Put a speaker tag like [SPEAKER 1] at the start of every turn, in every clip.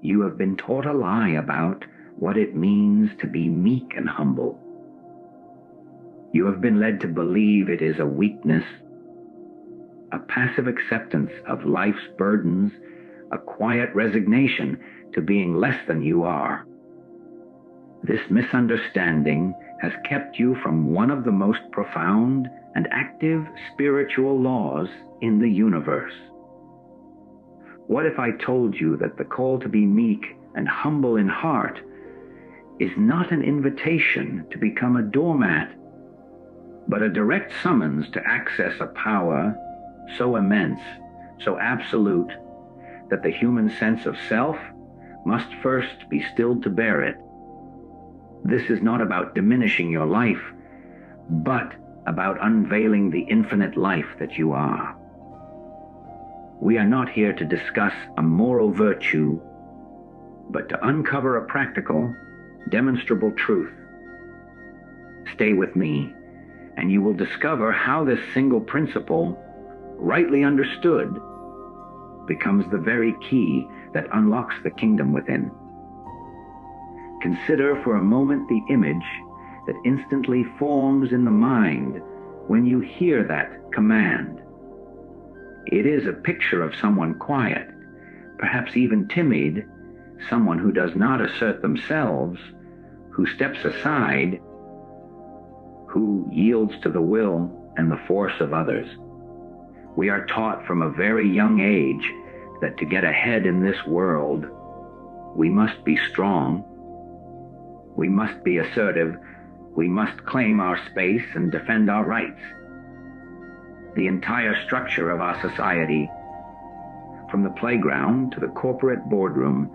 [SPEAKER 1] You have been taught a lie about what it means to be meek and humble. You have been led to believe it is a weakness, a passive acceptance of life's burdens, a quiet resignation to being less than you are. This misunderstanding has kept you from one of the most profound and active spiritual laws in the universe. What if I told you that the call to be meek and humble in heart is not an invitation to become a doormat, but a direct summons to access a power so immense, so absolute, that the human sense of self must first be stilled to bear it? This is not about diminishing your life, but about unveiling the infinite life that you are. We are not here to discuss a moral virtue, but to uncover a practical, demonstrable truth. Stay with me, and you will discover how this single principle, rightly understood, becomes the very key that unlocks the kingdom within. Consider for a moment the image that instantly forms in the mind when you hear that command. It is a picture of someone quiet, perhaps even timid, someone who does not assert themselves, who steps aside, who yields to the will and the force of others. We are taught from a very young age that to get ahead in this world, we must be strong, we must be assertive, we must claim our space and defend our rights. The entire structure of our society, from the playground to the corporate boardroom,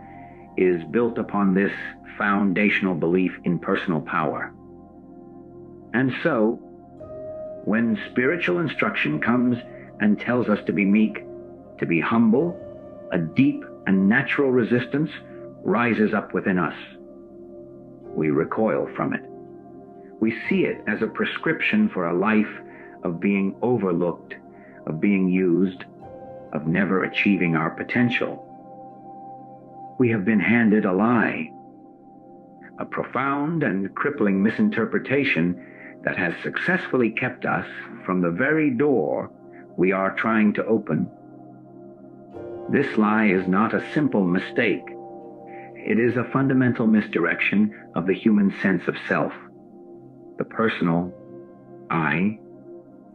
[SPEAKER 1] is built upon this foundational belief in personal power. And so, when spiritual instruction comes and tells us to be meek, to be humble, a deep and natural resistance rises up within us. We recoil from it. We see it as a prescription for a life of being overlooked, of being used, of never achieving our potential. We have been handed a lie, a profound and crippling misinterpretation that has successfully kept us from the very door we are trying to open. This lie is not a simple mistake. It is a fundamental misdirection of the human sense of self. The personal I,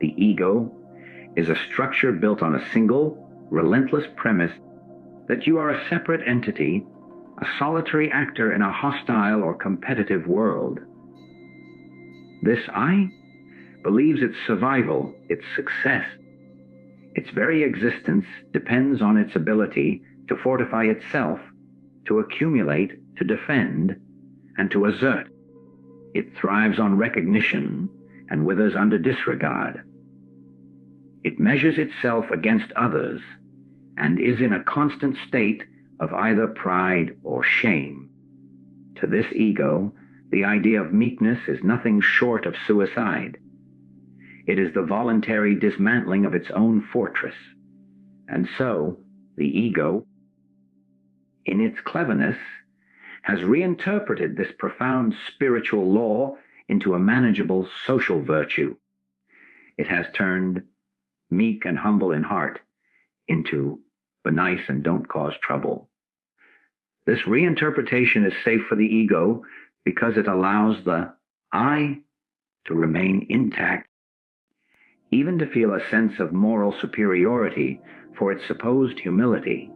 [SPEAKER 1] the ego, is a structure built on a single, relentless premise that you are a separate entity, a solitary actor in a hostile or competitive world. This I believes its survival, its success, its very existence depends on its ability to fortify itself, to accumulate, to defend, and to assert. It thrives on recognition and withers under disregard. It measures itself against others and is in a constant state of either pride or shame. To this ego, the idea of meekness is nothing short of suicide. It is the voluntary dismantling of its own fortress. And so, the ego, in its cleverness, has reinterpreted this profound spiritual law into a manageable social virtue. It has turned meek and humble in heart into be nice and don't cause trouble. This reinterpretation is safe for the ego because it allows the I to remain intact, even to feel a sense of moral superiority for its supposed humility.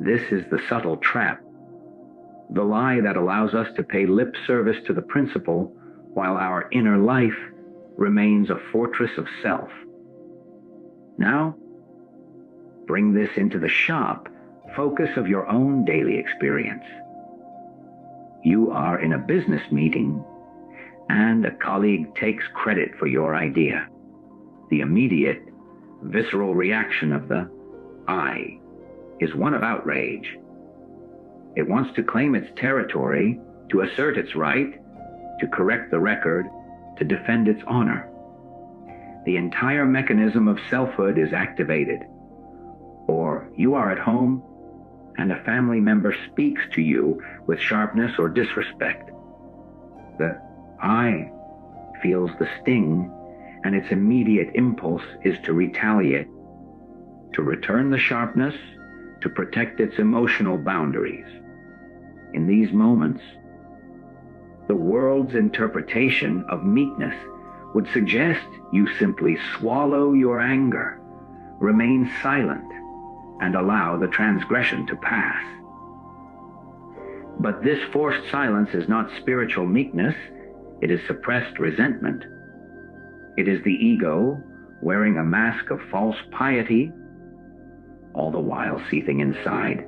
[SPEAKER 1] This is the subtle trap, the lie that allows us to pay lip service to the principle while our inner life remains a fortress of self. Now, bring this into the sharp focus of your own daily experience. You are in a business meeting, and a colleague takes credit for your idea. The immediate, visceral reaction of the I is one of outrage. It wants to claim its territory, to assert its right, to correct the record, to defend its honor. The entire mechanism of selfhood is activated. Or you are at home and a family member speaks to you with sharpness or disrespect, the I feels the sting, and its immediate impulse is to retaliate, to return the sharpness, to protect its emotional boundaries. In these moments, the world's interpretation of meekness would suggest you simply swallow your anger, remain silent, and allow the transgression to pass. But this forced silence is not spiritual meekness, it is suppressed resentment. It is the ego wearing a mask of false piety, all the while seething inside.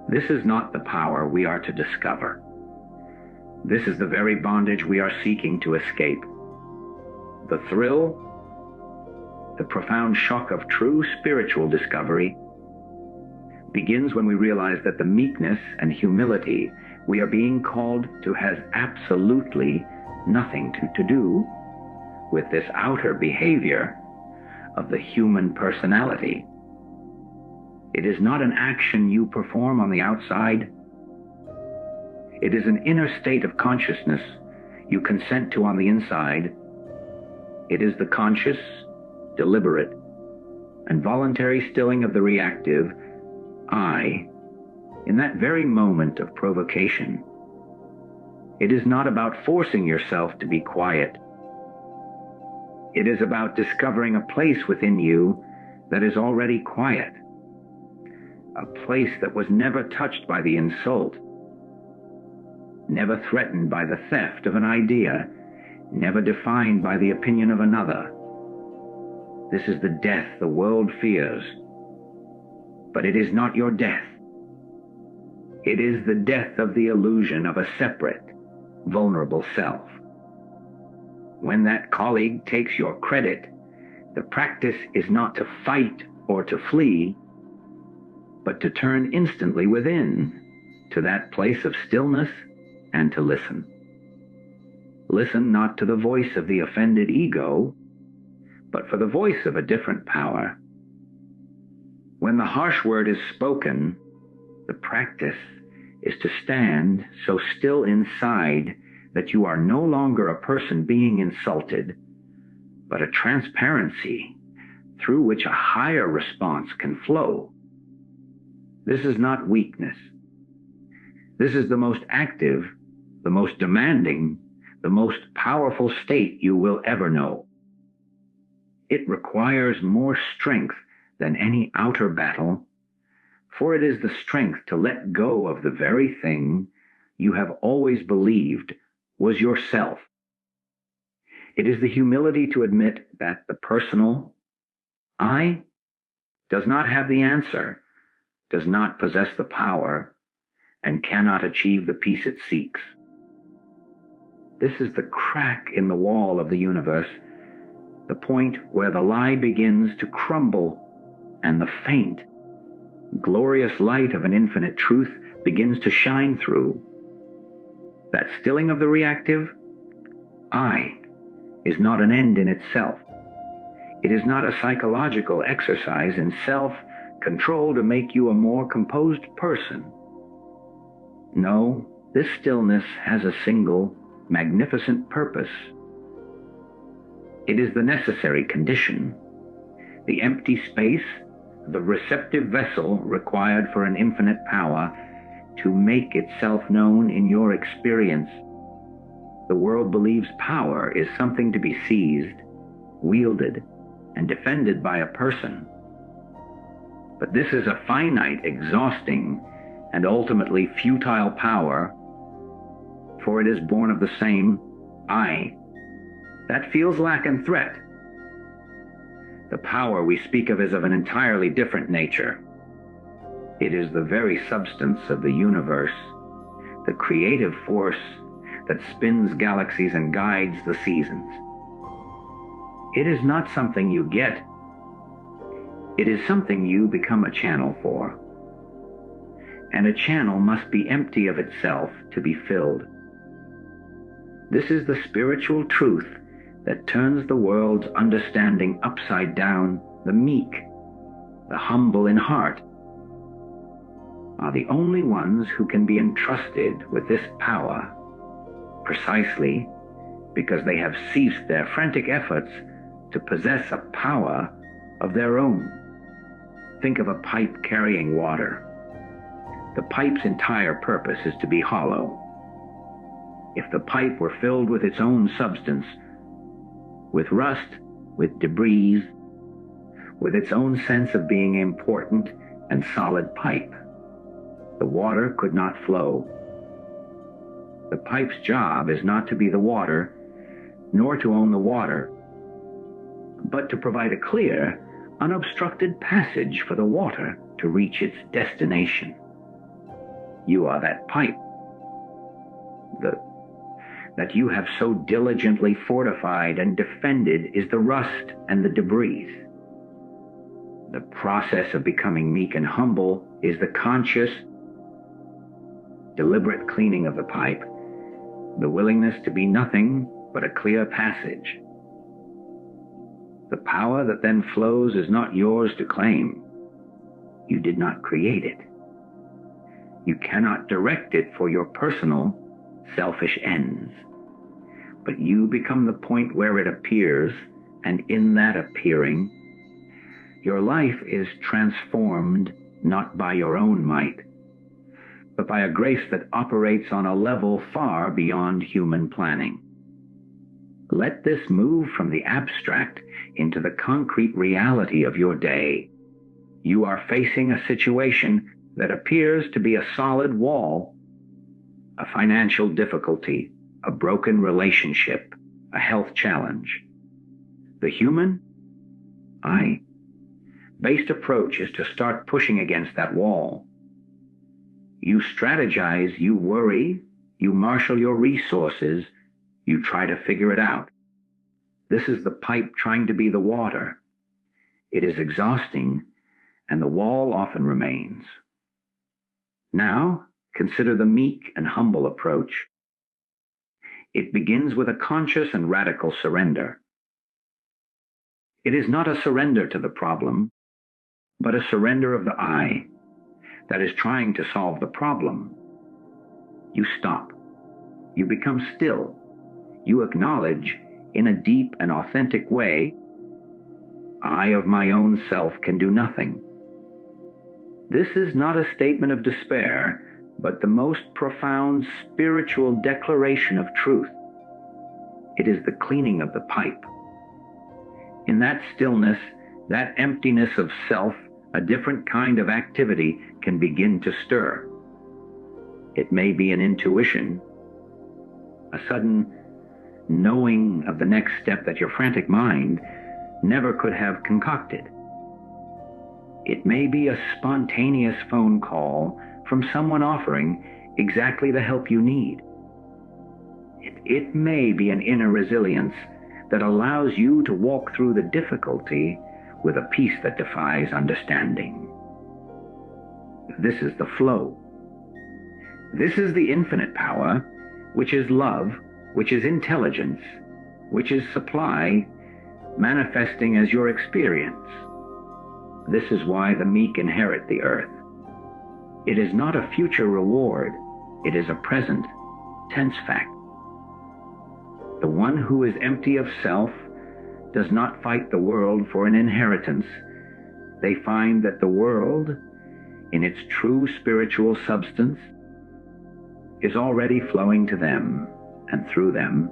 [SPEAKER 1] This is not the power we are to discover. This is the very bondage we are seeking to escape. The thrill, the profound shock of true spiritual discovery begins when we realize that the meekness and humility we are being called to has absolutely nothing to do with this outer behavior of the human personality. It is not an action you perform on the outside. It is an inner state of consciousness you consent to on the inside. It is the conscious, deliberate, and voluntary stilling of the reactive I in that very moment of provocation. It is not about forcing yourself to be quiet. It is about discovering a place within you that is already quiet, a place that was never touched by the insult, never threatened by the theft of an idea, never defined by the opinion of another. This is the death the world fears. But it is not your death. It is the death of the illusion of a separate, vulnerable self. When that colleague takes your credit, the practice is not to fight or to flee, but to turn instantly within to that place of stillness and to listen. Listen not to the voice of the offended ego, but for the voice of a different power. When the harsh word is spoken, the practice is to stand so still inside that you are no longer a person being insulted, but a transparency through which a higher response can flow. This is not weakness. This is the most active, the most demanding, the most powerful state you will ever know. It requires more strength than any outer battle, for it is the strength to let go of the very thing you have always believed was yourself. It is the humility to admit that the personal I does not have the answer, does not possess the power, and cannot achieve the peace it seeks. This is the crack in the wall of the universe, the point where the lie begins to crumble and the faint, glorious light of an infinite truth begins to shine through. That stilling of the reactive I is not an end in itself. It is not a psychological exercise in self-control to make you a more composed person. No, this stillness has a single, magnificent purpose. It is the necessary condition, the empty space, the receptive vessel required for an infinite power to make itself known in your experience. The world believes power is something to be seized, wielded, and defended by a person. But this is a finite, exhausting, and ultimately futile power, for it is born of the same I that feels lack and threat. The power we speak of is of an entirely different nature. It is the very substance of the universe, the creative force that spins galaxies and guides the seasons. It is not something you get. It is something you become a channel for. And a channel must be empty of itself to be filled. This is the spiritual truth that turns the world's understanding upside down, the meek, the humble in heart. are the only ones who can be entrusted with this power, precisely because they have ceased their frantic efforts to possess a power of their own. Think of a pipe carrying water. The pipe's entire purpose is to be hollow. If the pipe were filled with its own substance, with rust, with debris, with its own sense of being important and solid pipe, the water could not flow. The pipe's job is not to be the water, nor to own the water, but to provide a clear, unobstructed passage for the water to reach its destination. You are that pipe that you have so diligently fortified and defended is the rust and the debris. The process of becoming meek and humble is the conscious, deliberate cleaning of the pipe, the willingness to be nothing but a clear passage. The power that then flows is not yours to claim. You did not create it. You cannot direct it for your personal, selfish ends. But you become the point where it appears, and in that appearing, your life is transformed not by your own might, but by a grace that operates on a level far beyond human planning. Let this move from the abstract into the concrete reality of your day. You are facing a situation that appears to be a solid wall, a financial difficulty, a broken relationship, a health challenge. The human, based approach is to start pushing against that wall. You strategize, you worry, you marshal your resources, you try to figure it out. This is the pipe trying to be the water. It is exhausting, and the wall often remains. Now, consider the meek and humble approach. It begins with a conscious and radical surrender. It is not a surrender to the problem, but a surrender of the I that is trying to solve the problem. You stop. You become still. You acknowledge, in a deep and authentic way, I of my own self can do nothing. This is not a statement of despair, but the most profound spiritual declaration of truth. It is the cleaning of the pipe. In that stillness, that emptiness of self, a different kind of activity can begin to stir. It may be an intuition, a sudden knowing of the next step that your frantic mind never could have concocted. It may be a spontaneous phone call from someone offering exactly the help you need. It may be an inner resilience that allows you to walk through the difficulty with a peace that defies understanding. This is the flow. This is the infinite power, which is love, which is intelligence, which is supply, manifesting as your experience. This is why the meek inherit the earth. It is not a future reward, it is a present, tense fact. The one who is empty of self does not fight the world for an inheritance. They find that the world, in its true spiritual substance, is already flowing to them and through them,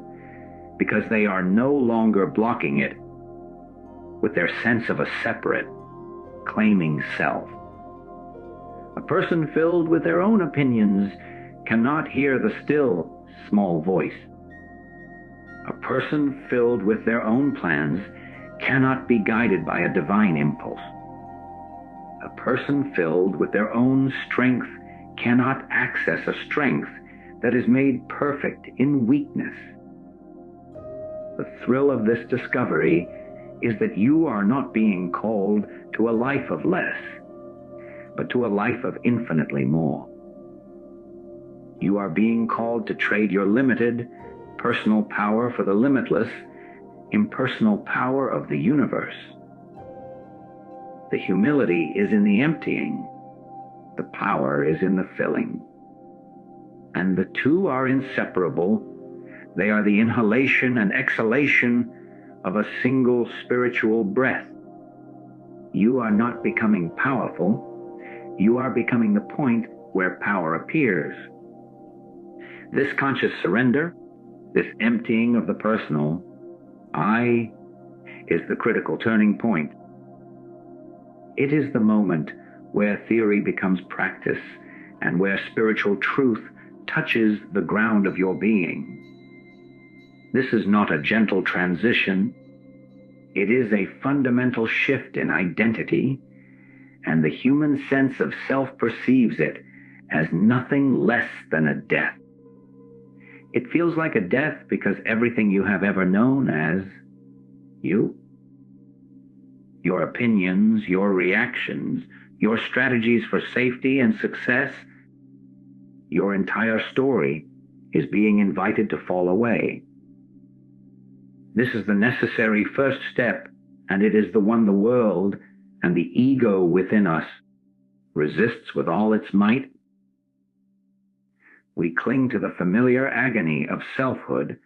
[SPEAKER 1] because they are no longer blocking it with their sense of a separate, claiming self. A person filled with their own opinions cannot hear the still, small voice. A person filled with their own plans cannot be guided by a divine impulse. A person filled with their own strength cannot access a strength that is made perfect in weakness. The thrill of this discovery is that you are not being called to a life of less, but to a life of infinitely more. You are being called to trade your limited personal power for the limitless, impersonal power of the universe. The humility is in the emptying. The power is in the filling. And the two are inseparable. They are the inhalation and exhalation of a single spiritual breath. You are not becoming powerful. You are becoming the point where power appears. This conscious surrender, this emptying of the personal, I, is the critical turning point. It is the moment where theory becomes practice and where spiritual truth touches the ground of your being. This is not a gentle transition. It is a fundamental shift in identity, and the human sense of self perceives it as nothing less than a death. It feels like a death because everything you have ever known as you, your opinions, your reactions, your strategies for safety and success, your entire story is being invited to fall away. This is the necessary first step, and it is the one the world and the ego within us resists with all its might. We cling to the familiar agony of selfhood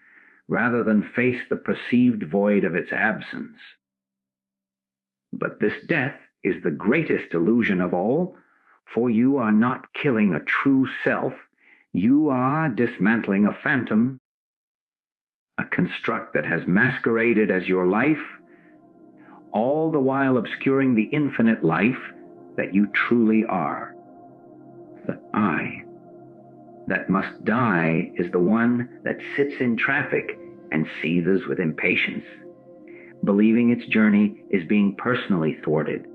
[SPEAKER 1] rather than face the perceived void of its absence. But this death is the greatest illusion of all, for you are not killing a true self. You are dismantling a phantom, a construct that has masqueraded as your life, all the while obscuring the infinite life that you truly are. The I that must die is the one that sits in traffic and seethes with impatience, believing its journey is being personally thwarted.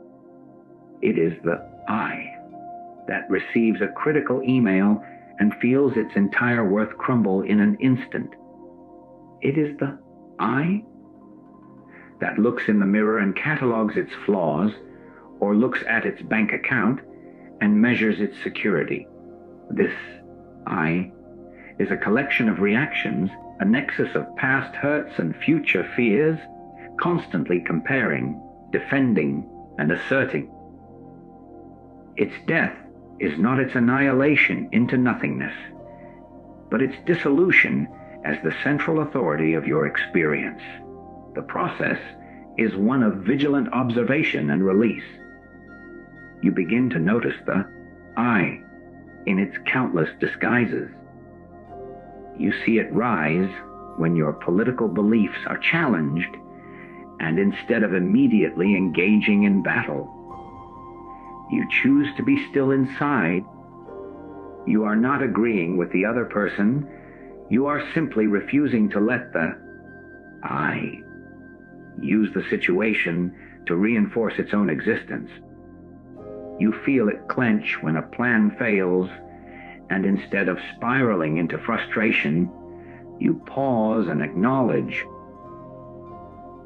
[SPEAKER 1] It is the I that receives a critical email and feels its entire worth crumble in an instant. It is the I that looks in the mirror and catalogs its flaws, or looks at its bank account and measures its security. This I is a collection of reactions, a nexus of past hurts and future fears, constantly comparing, defending, and asserting. Its death is not its annihilation into nothingness, but its dissolution as the central authority of your experience. The process is one of vigilant observation and release. You begin to notice the I in its countless disguises. You see it rise when your political beliefs are challenged, and instead of immediately engaging in battle, you choose to be still inside. You are not agreeing with the other person. You are simply refusing to let the I use the situation to reinforce its own existence. You feel it clench when a plan fails, and instead of spiraling into frustration, you pause and acknowledge.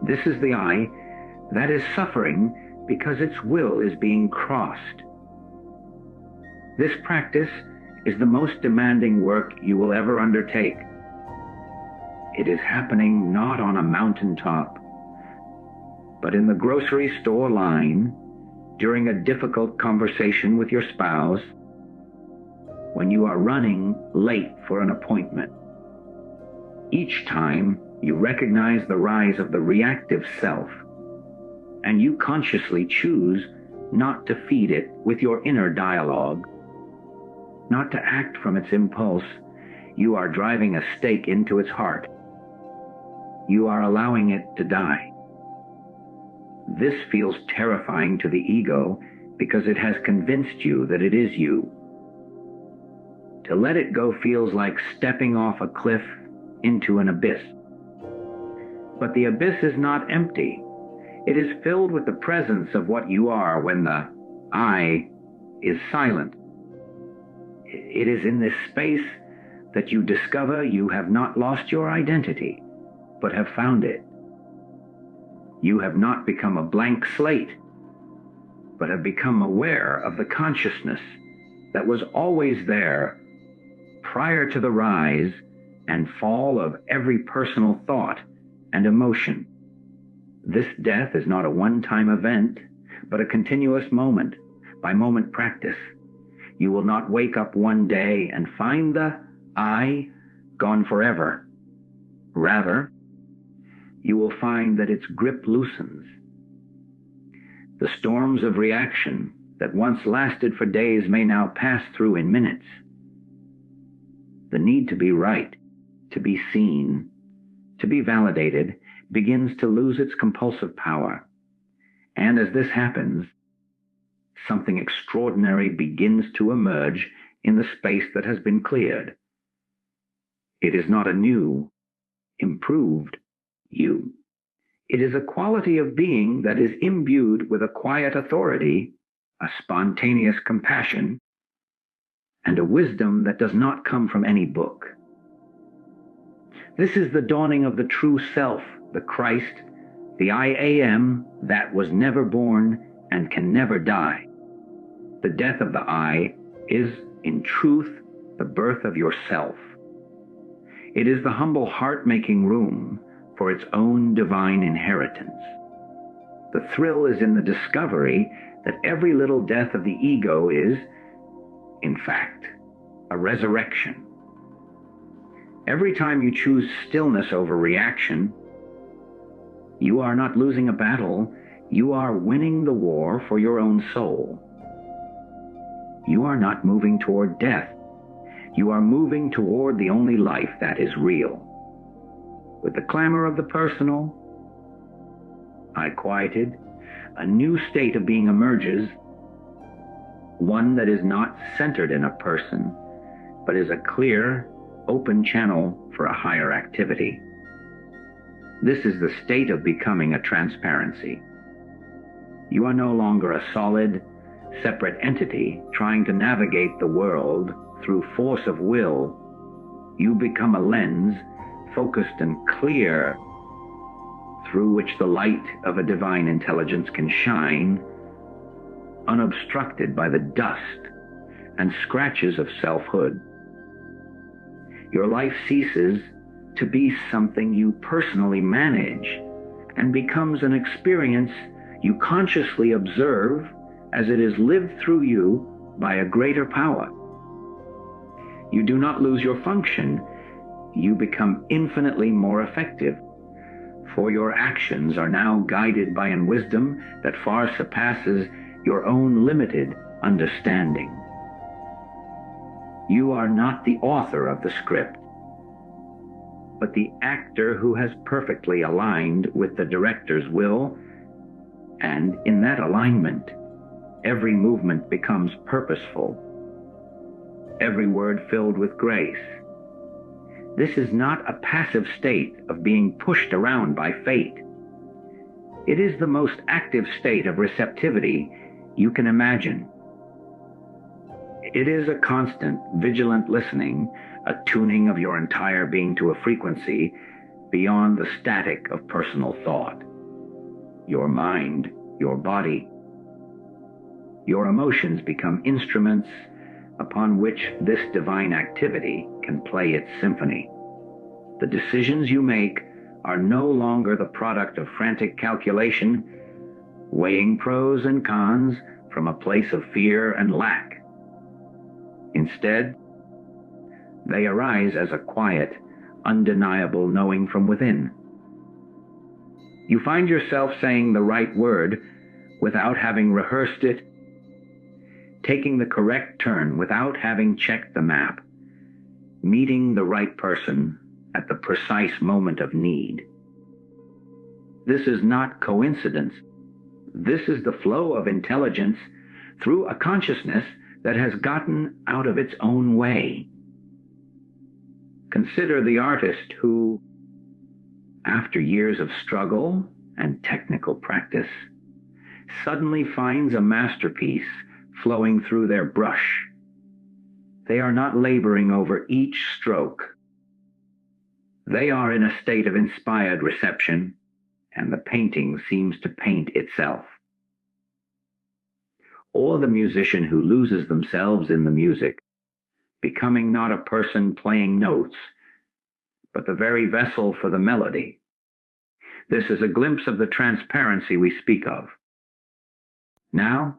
[SPEAKER 1] This is the I that is suffering because its will is being crossed. This practice is the most demanding work you will ever undertake. It is happening not on a mountaintop, but in the grocery store line, during a difficult conversation with your spouse, when you are running late for an appointment. Each time you recognize the rise of the reactive self, and you consciously choose not to feed it with your inner dialogue, not to act from its impulse. You are driving a stake into its heart. You are allowing it to die. This feels terrifying to the ego because it has convinced you that it is you. To let it go feels like stepping off a cliff into an abyss. But the abyss is not empty. It is filled with the presence of what you are when the I is silent. It is in this space that you discover you have not lost your identity, but have found it. You have not become a blank slate, but have become aware of the consciousness that was always there prior to the rise and fall of every personal thought and emotion. This death is not a one-time event, but a continuous moment-by-moment practice. You will not wake up one day and find the I gone forever. Rather, you will find that its grip loosens. The storms of reaction that once lasted for days may now pass through in minutes. The need to be right, to be seen, to be validated, begins to lose its compulsive power. And as this happens, something extraordinary begins to emerge in the space that has been cleared. It is not a new, improved you. It is a quality of being that is imbued with a quiet authority, a spontaneous compassion, and a wisdom that does not come from any book. This is the dawning of the true self, the Christ, the I am that was never born and can never die. The death of the I is, in truth, the birth of yourself. It is the humble heart making room for its own divine inheritance. The thrill is in the discovery that every little death of the ego is, in fact, a resurrection. Every time you choose stillness over reaction, you are not losing a battle, you are winning the war for your own soul. You are not moving toward death. You are moving toward the only life that is real. With the clamor of the personal, I quieted, a new state of being emerges, one that is not centered in a person, but is a clear, open channel for a higher activity. This is the state of becoming a transparency. You are no longer a solid, separate entity trying to navigate the world through force of will. You become a lens, focused and clear, through which the light of a divine intelligence can shine, unobstructed by the dust and scratches of selfhood. Your life ceases to be something you personally manage and becomes an experience you consciously observe as it is lived through you by a greater power. You do not lose your function. You become infinitely more effective, for your actions are now guided by a wisdom that far surpasses your own limited understanding. You are not the author of the script, but the actor who has perfectly aligned with the director's will, and in that alignment, every movement becomes purposeful, every word filled with grace. This is not a passive state of being pushed around by fate. It is the most active state of receptivity you can imagine. It is a constant, vigilant listening, a tuning of your entire being to a frequency beyond the static of personal thought. Your mind, your body, your emotions become instruments upon which this divine activity can play its symphony. The decisions you make are no longer the product of frantic calculation, weighing pros and cons from a place of fear and lack. Instead, they arise as a quiet, undeniable knowing from within. You find yourself saying the right word without having rehearsed it, taking the correct turn without having checked the map, meeting the right person at the precise moment of need. This is not coincidence. This is the flow of intelligence through a consciousness that has gotten out of its own way. Consider the artist who, after years of struggle and technical practice, suddenly finds a masterpiece flowing through their brush. They are not laboring over each stroke. They are in a state of inspired reception, and the painting seems to paint itself. Or the musician who loses themselves in the music, becoming not a person playing notes, but the very vessel for the melody. This is a glimpse of the transparency we speak of. Now,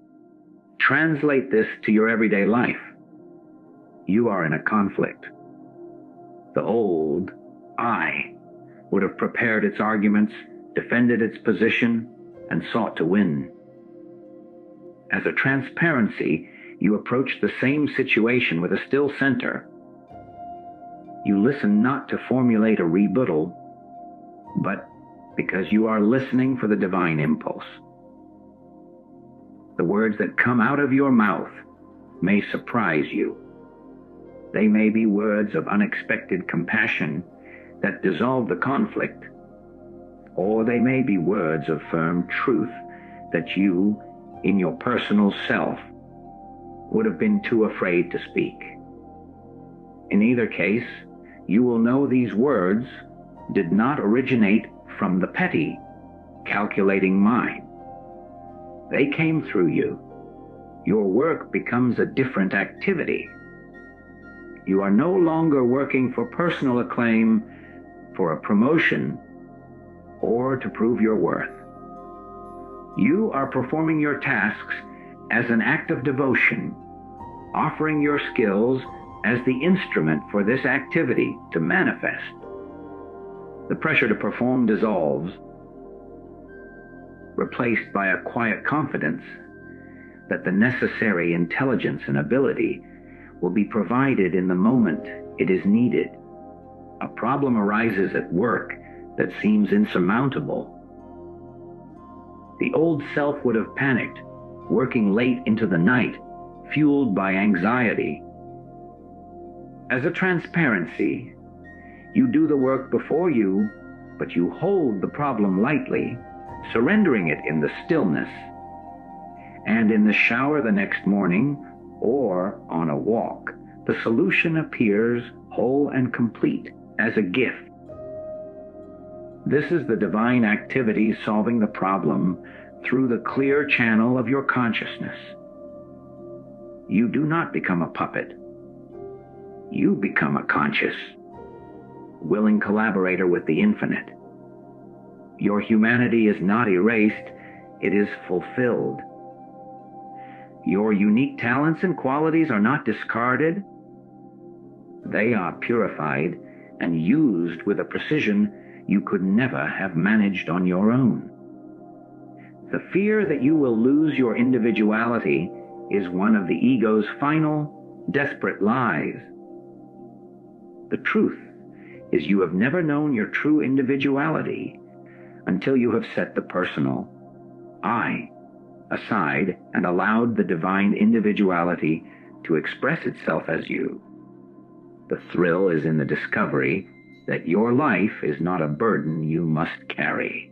[SPEAKER 1] Translate this to your everyday life. You are in a conflict. The old I would have prepared its arguments, defended its position, and sought to win. As a transparency, you approach the same situation with a still center. You listen not to formulate a rebuttal, but because you are listening for the divine impulse. The words that come out of your mouth may surprise you. They may be words of unexpected compassion that dissolve the conflict, or they may be words of firm truth that you, in your personal self, would have been too afraid to speak. In either case, you will know these words did not originate from the petty, calculating mind. They came through you. Your work becomes a different activity. You are no longer working for personal acclaim, for a promotion, or to prove your worth. You are performing your tasks as an act of devotion, offering your skills as the instrument for this activity to manifest. The pressure to perform dissolves, replaced by a quiet confidence that the necessary intelligence and ability will be provided in the moment it is needed. A problem arises at work that seems insurmountable. The old self would have panicked, working late into the night, fueled by anxiety. As a transparency, you do the work before you, but you hold the problem lightly, surrendering it in the stillness. And in the shower the next morning, or on a walk, the solution appears whole and complete as a gift. This is the divine activity solving the problem through the clear channel of your consciousness. You do not become a puppet. You become a conscious, willing collaborator with the infinite. Your humanity is not erased, it is fulfilled. Your unique talents and qualities are not discarded. They are purified and used with a precision you could never have managed on your own. The fear that you will lose your individuality is one of the ego's final, desperate lies. The truth is you have never known your true individuality until you have set the personal I aside and allowed the divine individuality to express itself as you. The thrill is in the discovery that your life is not a burden you must carry,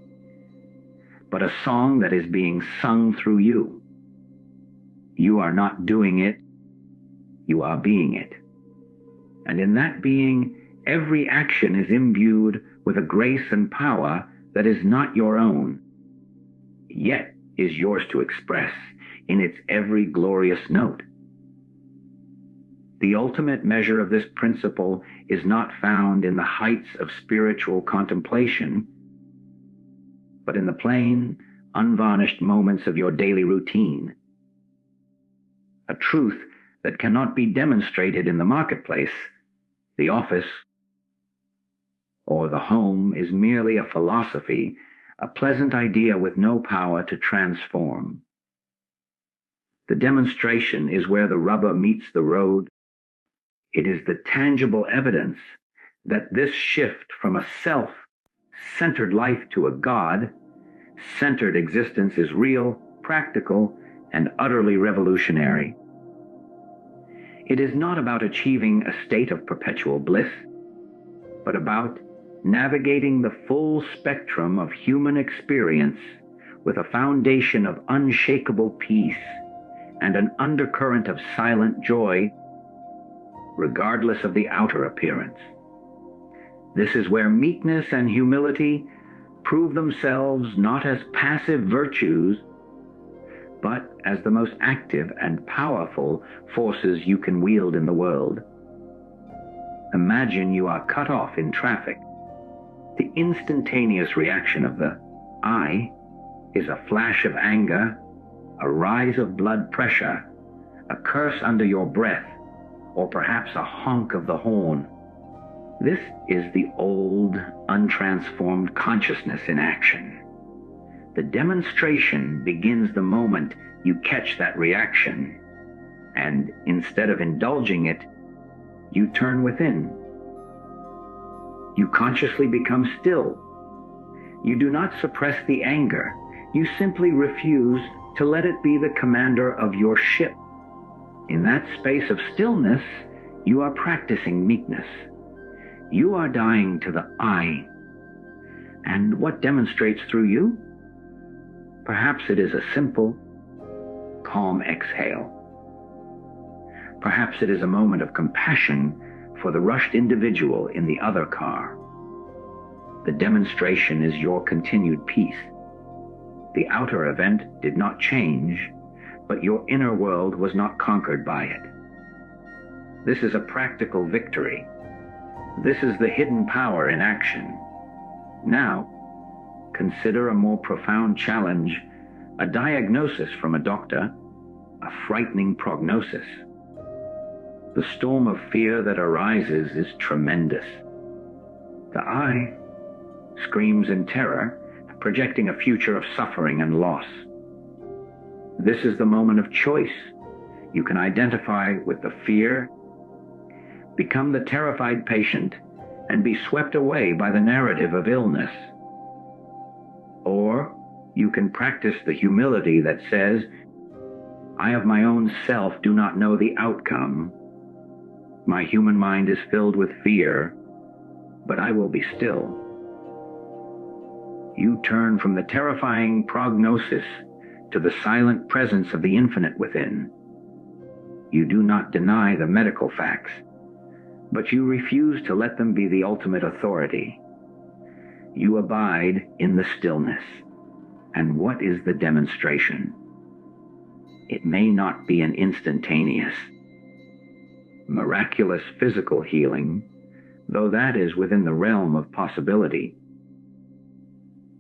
[SPEAKER 1] but a song that is being sung through you. You are not doing it, you are being it. And in that being, every action is imbued with a grace and power that is not your own, yet is yours to express in its every glorious note. The ultimate measure of this principle is not found in the heights of spiritual contemplation, but in the plain, unvarnished moments of your daily routine. A truth that cannot be demonstrated in the marketplace, the office, or the home is merely a philosophy, a pleasant idea with no power to transform. The demonstration is where the rubber meets the road. It is the tangible evidence that this shift from a self-centered life to a God-centered existence is real, practical, and utterly revolutionary. It is not about achieving a state of perpetual bliss, but about navigating the full spectrum of human experience with a foundation of unshakable peace and an undercurrent of silent joy, regardless of the outer appearance. This is where meekness and humility prove themselves not as passive virtues, but as the most active and powerful forces you can wield in the world. Imagine you are cut off in traffic. The instantaneous reaction of the I is a flash of anger, a rise of blood pressure, a curse under your breath, or perhaps a honk of the horn. This is the old, untransformed consciousness in action. The demonstration begins the moment you catch that reaction, and instead of indulging it, you turn within. You consciously become still. You do not suppress the anger. You simply refuse to let it be the commander of your ship. In that space of stillness, you are practicing meekness. You are dying to the I. And what demonstrates through you? Perhaps it is a simple, calm exhale. Perhaps it is a moment of compassion for the rushed individual in the other car. The demonstration is your continued peace. The outer event did not change, but your inner world was not conquered by it. This is a practical victory. This is the hidden power in action. Now, consider a more profound challenge, a diagnosis from a doctor, a frightening prognosis. The storm of fear that arises is tremendous. The I screams in terror, projecting a future of suffering and loss. This is the moment of choice. You can identify with the fear, become the terrified patient, and be swept away by the narrative of illness. Or you can practice the humility that says, I of my own self do not know the outcome. My human mind is filled with fear, but I will be still. You turn from the terrifying prognosis to the silent presence of the infinite within. You do not deny the medical facts, but you refuse to let them be the ultimate authority. You abide in the stillness. And what is the demonstration? It may not be an instantaneous, miraculous physical healing, though that is within the realm of possibility.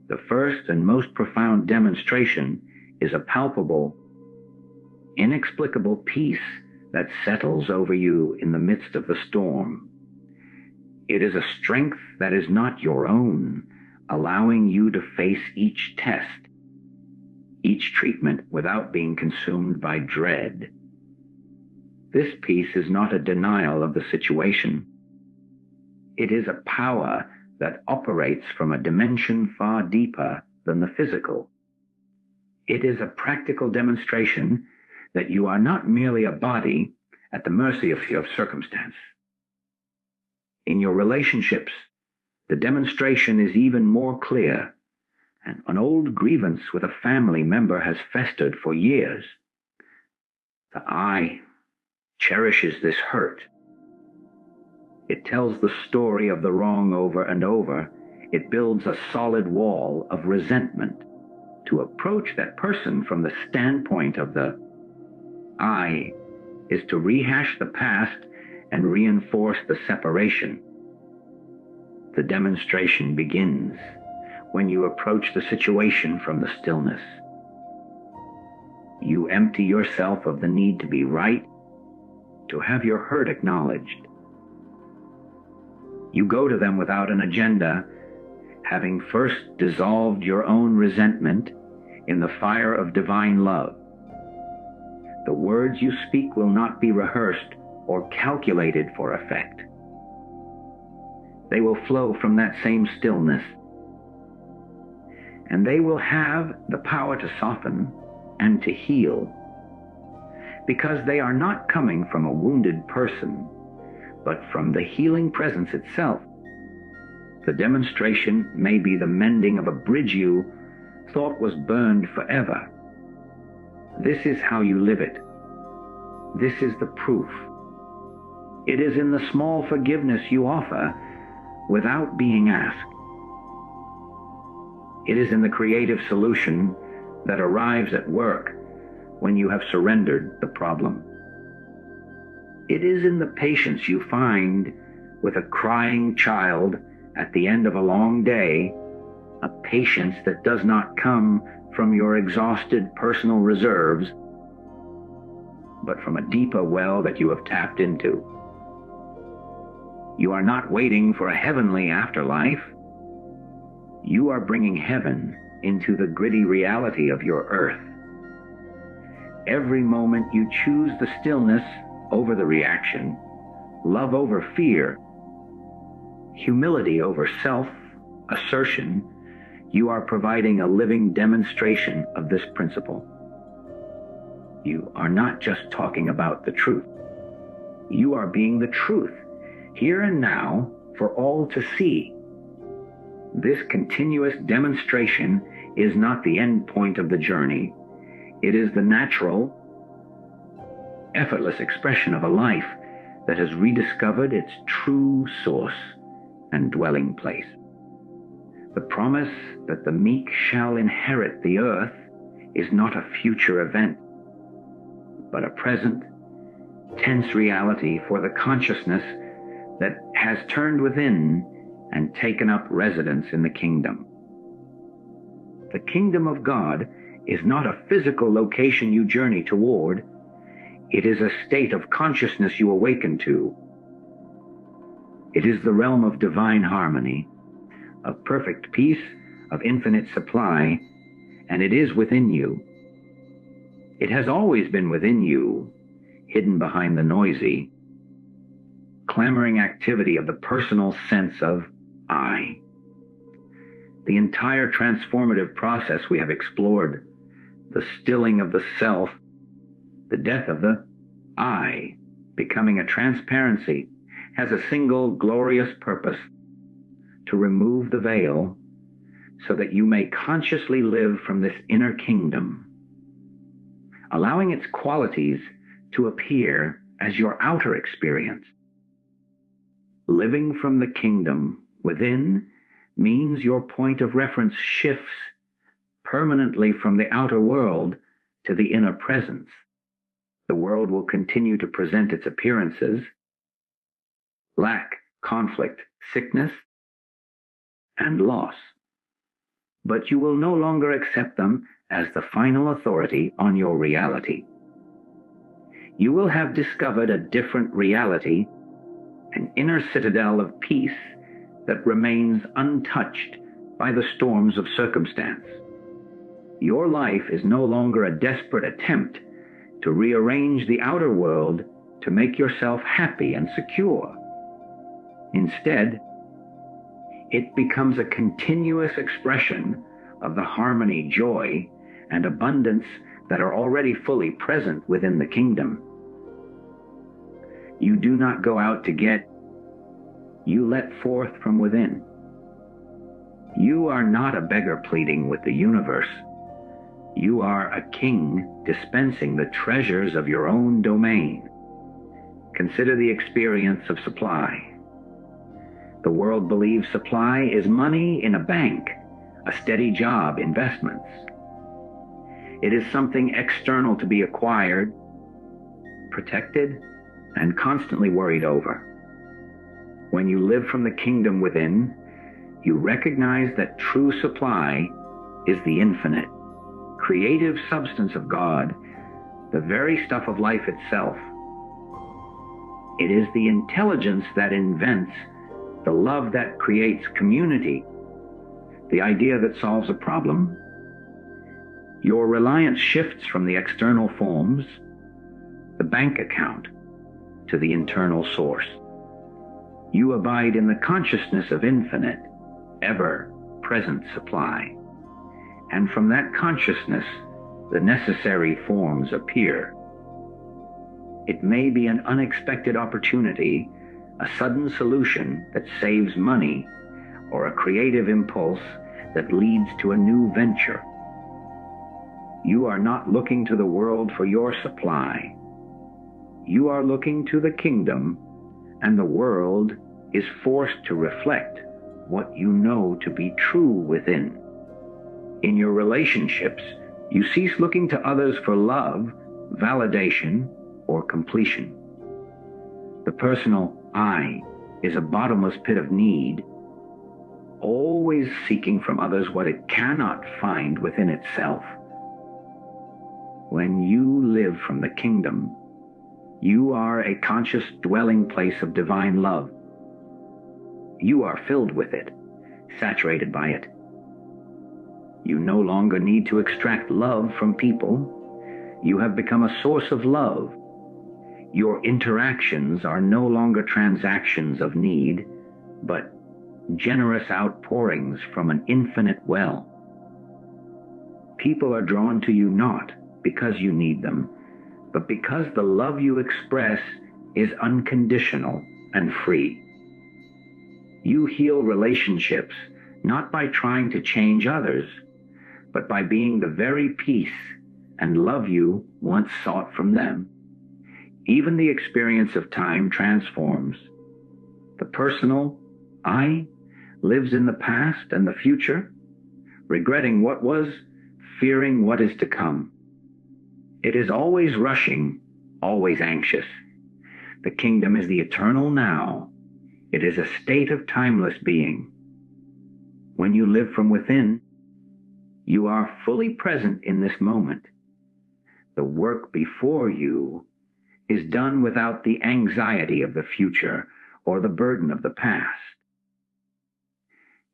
[SPEAKER 1] The first and most profound demonstration is a palpable, inexplicable peace that settles over you in the midst of the storm. It is a strength that is not your own, allowing you to face each test, each treatment without being consumed by dread. This peace is not a denial of the situation. It is a power that operates from a dimension far deeper than the physical. It is a practical demonstration that you are not merely a body at the mercy of circumstance. In your relationships, the demonstration is even more clear, and an old grievance with a family member has festered for years. The I cherishes this hurt. It tells the story of the wrong over and over. It builds a solid wall of resentment. To approach that person from the standpoint of the I is to rehash the past and reinforce the separation. The demonstration begins when you approach the situation from the stillness. You empty yourself of the need to be right, to have your hurt acknowledged. You go to them without an agenda, having first dissolved your own resentment in the fire of divine love. The words you speak will not be rehearsed or calculated for effect. They will flow from that same stillness, and they will have the power to soften and to heal, because they are not coming from a wounded person, but from the healing presence itself. The demonstration may be the mending of a bridge you thought was burned forever. This is how you live it. This is the proof. It is in the small forgiveness you offer without being asked. It is in the creative solution that arrives at work when you have surrendered the problem. It is in the patience you find with a crying child at the end of a long day, a patience that does not come from your exhausted personal reserves, but from a deeper well that you have tapped into. You are not waiting for a heavenly afterlife. You are bringing heaven into the gritty reality of your earth. Every moment you choose the stillness over the reaction, love over fear, humility over self-assertion, you are providing a living demonstration of this principle. You are not just talking about the truth. You are being the truth, here and now, for all to see. This continuous demonstration is not the end point of the journey. It is the natural, effortless expression of a life that has rediscovered its true source and dwelling place. The promise that the meek shall inherit the earth is not a future event, but a present, tense reality for the consciousness that has turned within and taken up residence in the kingdom. The kingdom of God is not a physical location you journey toward. It is a state of consciousness you awaken to. It is the realm of divine harmony, of perfect peace, of infinite supply, and it is within you. It has always been within you, hidden behind the noisy, clamoring activity of the personal sense of I. The entire transformative process we have explored, the stilling of the self, the death of the I, becoming a transparency, has a single glorious purpose: to remove the veil so that you may consciously live from this inner kingdom, allowing its qualities to appear as your outer experience. Living from the kingdom within means your point of reference shifts permanently from the outer world to the inner presence. The world will continue to present its appearances: lack, conflict, sickness, and loss. But you will no longer accept them as the final authority on your reality. You will have discovered a different reality, an inner citadel of peace that remains untouched by the storms of circumstance. Your life is no longer a desperate attempt to rearrange the outer world to make yourself happy and secure. Instead, it becomes a continuous expression of the harmony, joy, and abundance that are already fully present within the kingdom. You do not go out to get, you let forth from within. You are not a beggar pleading with the universe. You are a king dispensing the treasures of your own domain. Consider the experience of supply. The world believes supply is money in a bank, a steady job, investments. It is something external to be acquired, protected, and constantly worried over. When you live from the kingdom within, you recognize that true supply is the infinite, creative substance of God, the very stuff of life itself. It is the intelligence that invents, the love that creates community, the idea that solves a problem. Your reliance shifts from the external forms, the bank account, to the internal source. You abide in the consciousness of infinite, ever-present supply. And from that consciousness, the necessary forms appear. It may be an unexpected opportunity, a sudden solution that saves money, or a creative impulse that leads to a new venture. You are not looking to the world for your supply. You are looking to the kingdom, and the world is forced to reflect what you know to be true within. In your relationships, you cease looking to others for love, validation, or completion. The personal I is a bottomless pit of need. always seeking from others what it cannot find within itself. When you live from the kingdom, you are a conscious dwelling place of divine love. You are filled with it, saturated by it. You no longer need to extract love from people. You have become a source of love. Your interactions are no longer transactions of need, but generous outpourings from an infinite well. People are drawn to you not because you need them, but because the love you express is unconditional and free. You heal relationships not by trying to change others, but by being the very peace and love you once sought from them. Even the experience of time transforms. The personal I lives in the past and the future, regretting what was, fearing what is to come. It is always rushing, always anxious. The kingdom is the eternal now. It is a state of timeless being. When you live from within, you are fully present in this moment. The work before you is done without the anxiety of the future or the burden of the past.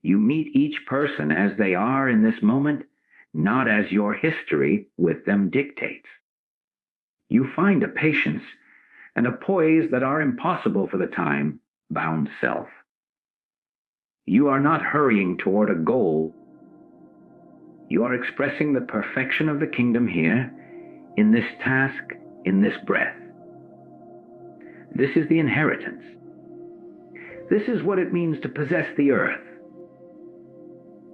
[SPEAKER 1] You meet each person as they are in this moment, not as your history with them dictates. You find a patience and a poise that are impossible for the time-bound self. You are not hurrying toward a goal. You are expressing the perfection of the kingdom here, in this task, in this breath. This is the inheritance. This is what it means to possess the earth.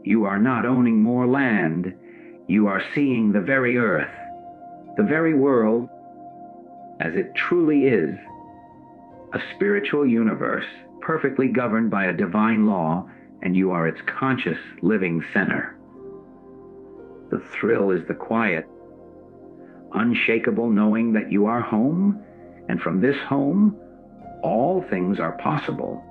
[SPEAKER 1] You are not owning more land. You are seeing the very earth, the very world, as it truly is, a spiritual universe perfectly governed by a divine law, and you are its conscious living center. The thrill is the quiet, unshakable knowing that you are home, and from this home, all things are possible.